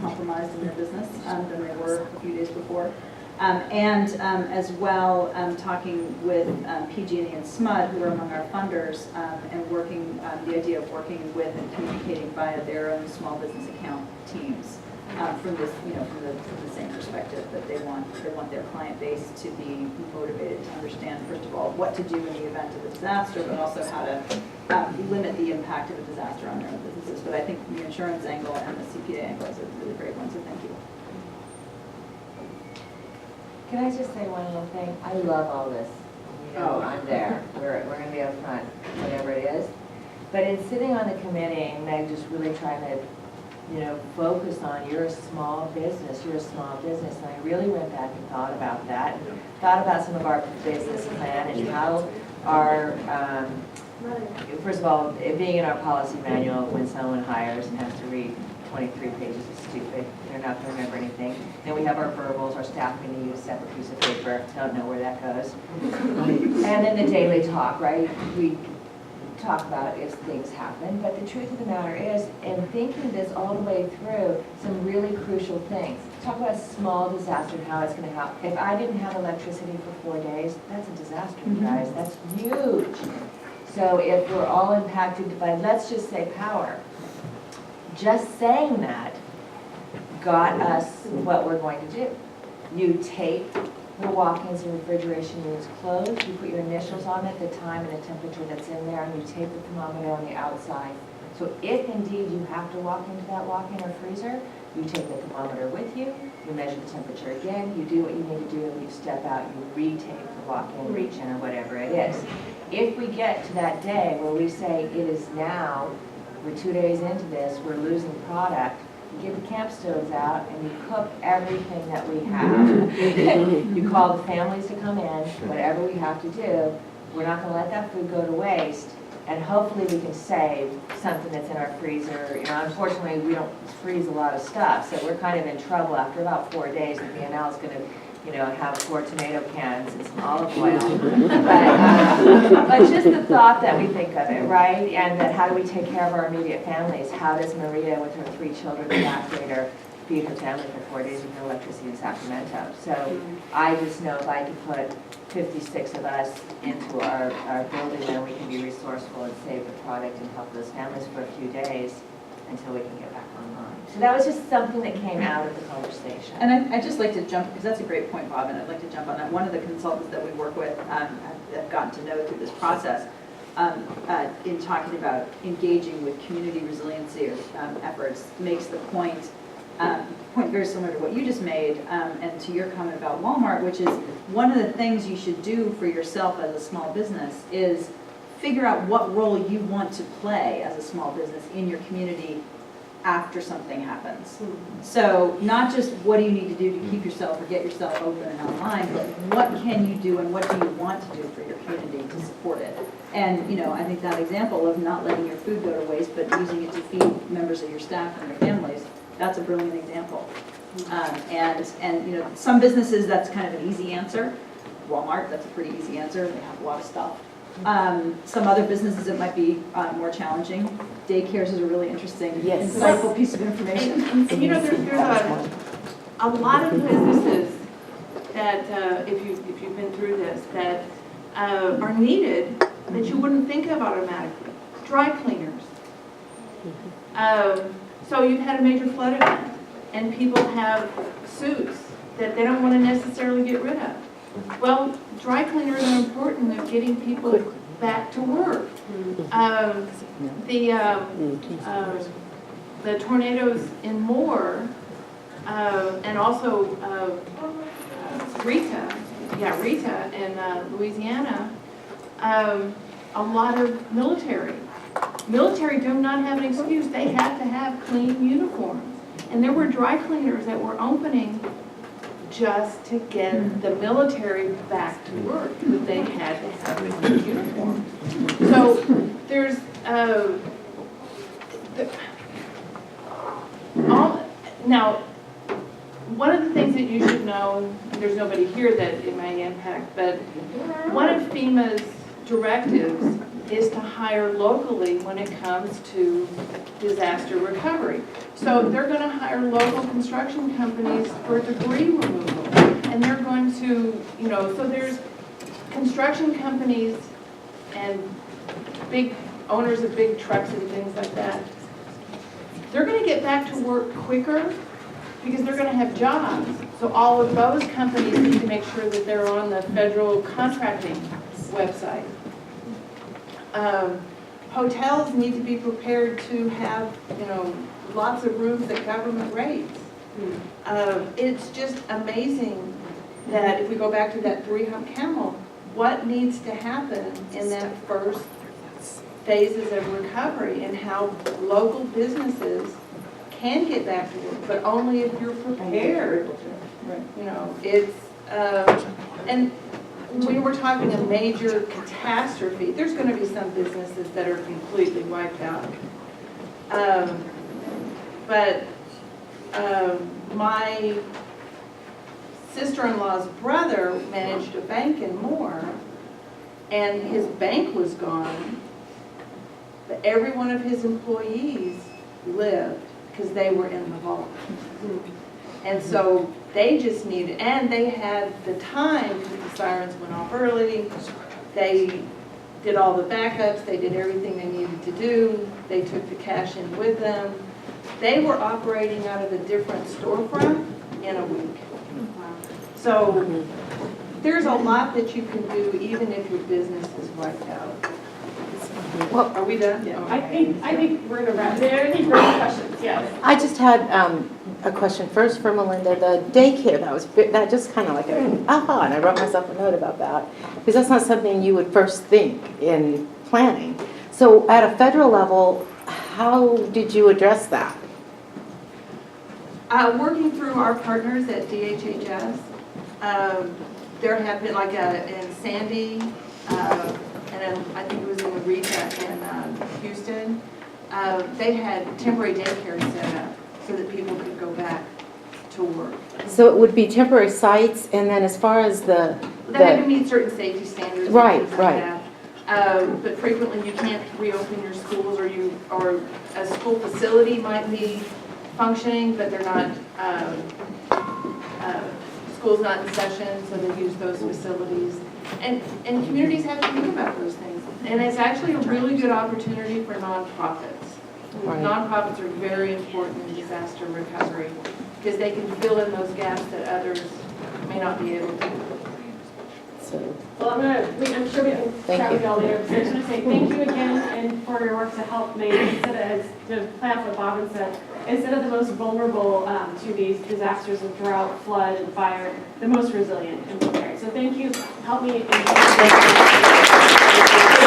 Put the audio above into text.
compromised in their business than they were a few days before. As well, talking with PG&E and SMUD, who are among our funders, and working the idea of working with and communicating via their own small business account teams from this, from the same perspective that they want their client base to be motivated to understand, first of all, what to do in the event of a disaster, but also how to limit the impact of a disaster on their own businesses. But I think the insurance angle and the CPA angle is a really great one, so thank you. Can I just say one little thing? I love all this. I'm there. We're going to be up front, whatever it is. But in sitting on the committee, and Meg just really trying to, focus on you're a small business, and I really went back and thought about that, and thought about some of our business plan and how our, first of all, it being in our policy manual, when someone hires and has to read 23 pages is stupid. They're not going to remember anything. Then we have our verbals, our staff going to use a separate piece of paper. Don't know where that goes. And then the daily talk, right? We talk about if things happen. But the truth of the matter is, in thinking this all the way through, some really crucial things. Talk about a small disaster and how it's going to help. If I didn't have electricity for 4 days, that's a disaster, you guys. That's huge. So if we're all impacted by, let's just say, power, just saying that got us what we're going to do. You tape the walk-ins and refrigeration units closed, you put your initials on it, the time and the temperature that's in there, and you tape the thermometer on the outside. So if indeed you have to walk into that walk-in or freezer, you take the thermometer with you, you measure the temperature again, you do what you need to do, and you step out, you re-tape the walk-in, reach-in, or whatever it is. If we get to that day where we say it is now, we're 2 days into this, we're losing product, you get the camp stoves out and you cook everything that we have. You call the families to come in, whatever we have to do. We're not going to let that food go to waste, and hopefully we can save something that's in our freezer. Unfortunately, we don't freeze a lot of stuff, so we're kind of in trouble after about 4 days. The B&L is going to have 4 tomato cans and some olive oil. But just the thought that we think of it, right? And that how do we take care of our immediate families? How does Maria, with her 3 children, the backgrader, feed her family for 4 days with no electricity in Sacramento? So I just know if I could put 56 of us into our building, then we can be resourceful and save the product and help those families for a few days until we can get back online. So that was just something that came out of the conversation. And I'd just like to jump, because that's a great point, Bob, and I'd like to jump on that. One of the consultants that we work with, I've gotten to know through this process, in talking about engaging with community resiliency efforts, makes the point very similar to what you just made, and to your comment about Walmart, which is one of the things you should do for yourself as a small business is figure out what role you want to play as a small business in your community after something happens. So not just what do you need to do to keep yourself or get yourself open and online, but what can you do and what do you want to do for your community to support it? And I think that example of not letting your food go to waste but using it to feed members of your staff and their families, that's a brilliant example. And some businesses that's kind of an easy answer. Walmart, that's a pretty easy answer. They have a lot of stuff. Some other businesses it might be more challenging. Daycares is a really interesting, insightful piece of information. And there's a lot of businesses that, if you've been through this, that are needed that you wouldn't think of automatically. Dry cleaners. So you've had a major flood event, and people have suits that they don't want to necessarily get rid of. Well, dry cleaners are important in getting people back to work. The tornadoes in Moore, and also Rita in Louisiana, a lot of military. Military do not have an excuse. They have to have clean uniforms. And there were dry cleaners that were opening just to get the military back to work, because they had to have clean uniforms. So there's now, one of the things that you should know, and there's nobody here that it may impact, but one of FEMA's directives is to hire locally when it comes to disaster recovery. So they're going to hire local construction companies for debris removal. And they're going to, so there's construction companies and big owners of big trucks and things like that. They're going to get back to work quicker because they're going to have jobs. So all of those companies need to make sure that they're on the federal contracting website. Hotels need to be prepared to have, lots of rooms at government rates. It's just amazing that if we go back to that 3-hump camel, what needs to happen in that first phases of recovery and how local businesses can get back to work, but only if you're prepared. It's, and when we're talking a major catastrophe, there's going to be some businesses that are completely wiped out. But my sister-in-law's brother managed a bank in Moore, and his bank was gone, but every one of his employees lived because they were in the vault. And so they just needed, and they had the time because the sirens went off early. They did all the backups. They did everything they needed to do. They took the cash in with them. They were operating out of a different storefront in a week. So there's a lot that you can do even if your business is wiped out. Well, Are we done? Yeah, I think we're gonna wrap there. Any further questions? Yes. I just had a question first for Melinda. The daycare, that just kind of like and I wrote myself a note about that because that's not something you would first think in planning. So at a federal level, how did you address that? Working through our partners at DHHS, there have been like in Sandy, and I think it was in Eureka in Houston, they had temporary daycare set up so that people could go back to work. So it would be temporary sites, and then as far as They had to meet certain safety standards. and Right, things like right. that. But frequently you can't reopen your schools, or a school facility might be functioning, but they're not, school's not in session, so they use those facilities. And communities have to think about those things. And it's actually a really good opportunity for nonprofits. Right. Nonprofits are very important in disaster recovery because they can fill in those gaps that others may not be able to. so Well, I'm sure we can Thank chat you. with y'all later. So I just want to say thank you again and for your work to help make, to play off what Bobbin said, instead of the most vulnerable to these disasters of drought, flood, and fire, the most resilient and prepared. So thank you. Help me. Thank you.